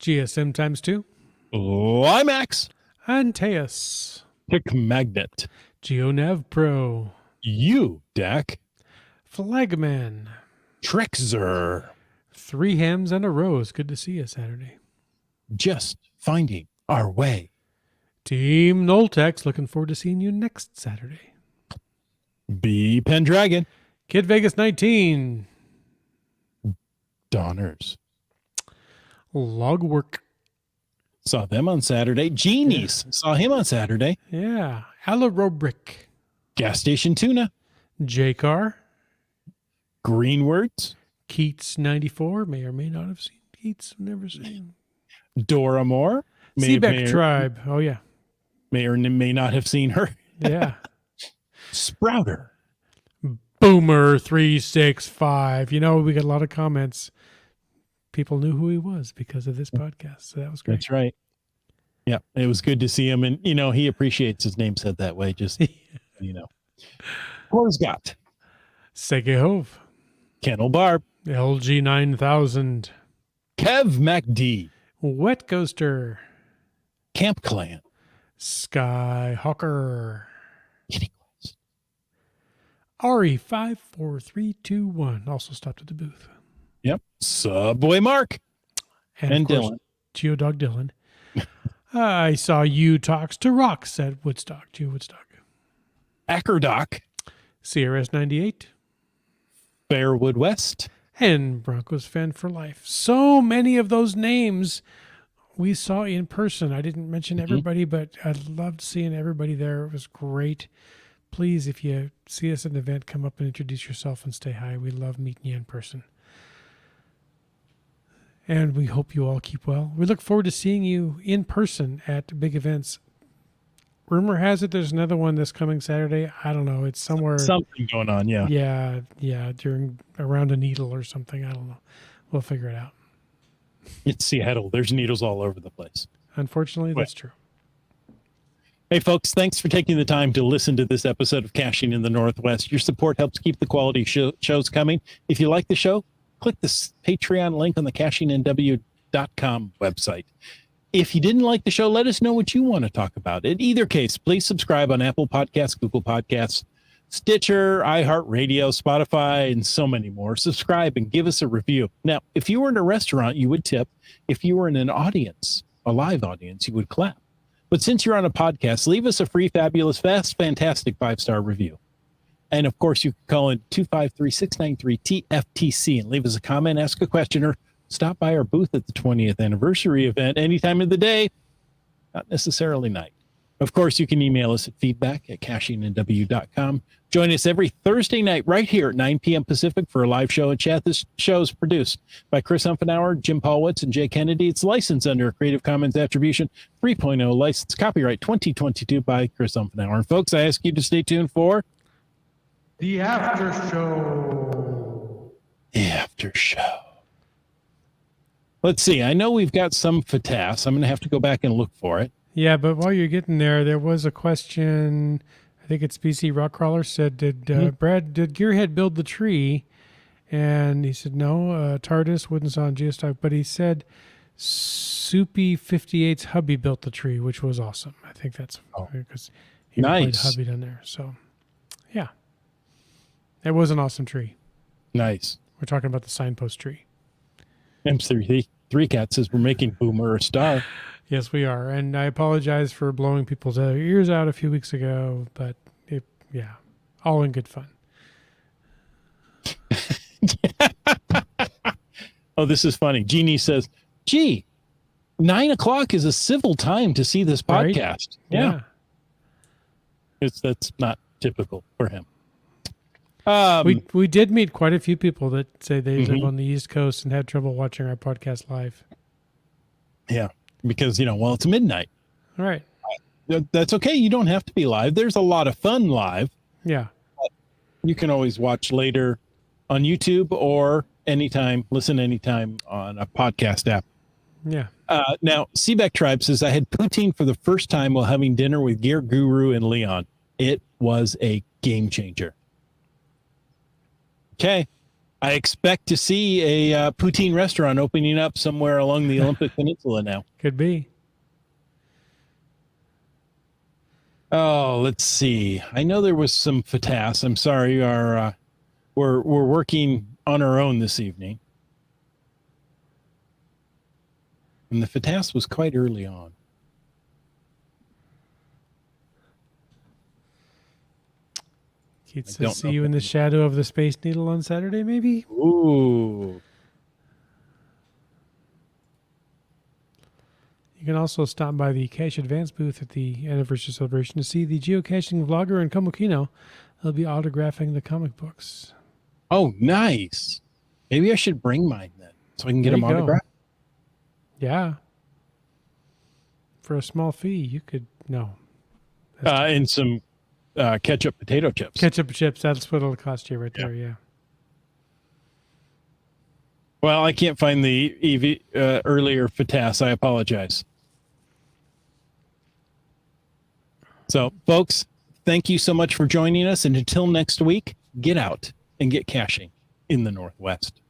GSM times 2. I'm Max. Antaeus. Pick Magnet. GeoNav Pro. You, Dak. Flagman. Trexer. 3 hams and a rose. Good to see you Saturday. Just finding our way. Team Noltex. Looking forward to seeing you next Saturday. B Pendragon. Kid Vegas 19. Donners. Logwork. Saw them on Saturday. Genies. Saw him on Saturday. Yeah. Alarobrick. Gas Station Tuna. J-Car. Greenwords. Keats 94. May or may not have seen Keats. Never seen. Dora Moore. Seebeck Tribe. Oh, yeah. May or may not have seen her. Yeah. Sprouter. Boomer 365. You know, we got a lot of comments. People knew who he was because of this podcast. So that was great. That's right. Yeah. It was good to see him. And, you know, he appreciates his name said that way. Just, you know. Horsgot. Segehove. Kennel Barb. LG 9000. Kev MacD. Wet Ghoster. Camp Clan. Skyhawker. Kitty Quest. RE54321 also stopped at the booth. Yep. Subway Mark. And of course, Dylan. Geodog Dylan. I saw you talks to rocks at Woodstock, GeoWoodstock. Ackerdock. CRS 98. Fairwood West. And Broncos fan for life. So many of those names we saw in person. I didn't mention everybody, but I loved seeing everybody there. It was great. Please, if you see us at an event, come up and introduce yourself and stay hi. We love meeting you in person. And we hope you all keep well. We look forward to seeing you in person at big events. Rumor has it there's another one this coming Saturday. I don't know. It's somewhere. Something going on, yeah. Yeah. Around a needle or something. I don't know. We'll figure it out. It's Seattle. There's needles all over the place. Unfortunately, that's true. Hey, folks, thanks for taking the time to listen to this episode of Caching in the Northwest. Your support helps keep the quality shows coming. If you like the show, click the Patreon link on the cashingnw.com website. If you didn't like the show, let us know what you want to talk about. In either case, please subscribe on Apple Podcasts, Google Podcasts, Stitcher, iHeartRadio, Spotify, and so many more. Subscribe and give us a review. Now, if you were in a restaurant, you would tip. If you were in an audience, a live audience, you would clap. But since you're on a podcast, leave us a free, fabulous, fast, fantastic 5-star review. And of course, you can call in 253-693-TFTC and leave us a comment, ask a question, or stop by our booth at the 20th anniversary event any time of the day, not necessarily night. Of course, you can email us at feedback@cashingnw.com. Join us every Thursday night right here at 9 p.m. Pacific for a live show and chat. This show is produced by Chris Umfenauer, Jim Paulwitz, and Jay Kennedy. It's licensed under a Creative Commons Attribution 3.0 license, copyright 2022 by Chris Umfenauer. And folks, I ask you to stay tuned for the after show. The after show. Let's see. I know we've got some FATAS. I'm going to have to go back and look for it. Yeah, but while you're getting there was a question. I think it's BC Rockcrawler said, Brad, did Gearhead build the tree? And he said, no, Tardis wouldn't saw on GeoStock, but he said Soupy 58's hubby built the tree, which was awesome. I think that's because he played hubby down there. So, yeah, it was an awesome tree. Nice. We're talking about the signpost tree. M3 Cat says we're making Boomer a star. Yes, we are. And I apologize for blowing people's ears out a few weeks ago, but all in good fun. Oh, this is funny. Jeannie says, gee, 9 o'clock is a civil time to see this podcast. Right? Yeah. That's not typical for him. We did meet quite a few people that say they live on the East Coast and had trouble watching our podcast live. Yeah, because, it's midnight. All right. That's okay. You don't have to be live. There's a lot of fun live. Yeah. You can always watch later on YouTube or listen anytime on a podcast app. Yeah. Now, Seebeck Tribe says, I had poutine for the first time while having dinner with Gear Guru and Leon. It was a game changer. Okay. I expect to see a poutine restaurant opening up somewhere along the Olympic Peninsula now. Could be. Oh, let's see. I know there was some FATAS. I'm sorry. We're working on our own this evening. And the FATAS was quite early on. Keith says, see you in the shadow of the Space Needle on Saturday, maybe? Ooh. You can also stop by the Cache Advance booth at the anniversary celebration to see the geocaching vlogger in Komokino. They'll be autographing the comic books. Oh, nice. Maybe I should bring mine then so I can get them autographed. Yeah. For a small fee, you could, no. And some ketchup potato chips. Ketchup chips, that's what it'll cost you right there, yeah. Well, I can't find the earlier FATAS. I apologize. So, folks, thank you so much for joining us. And until next week, get out and get caching in the Northwest.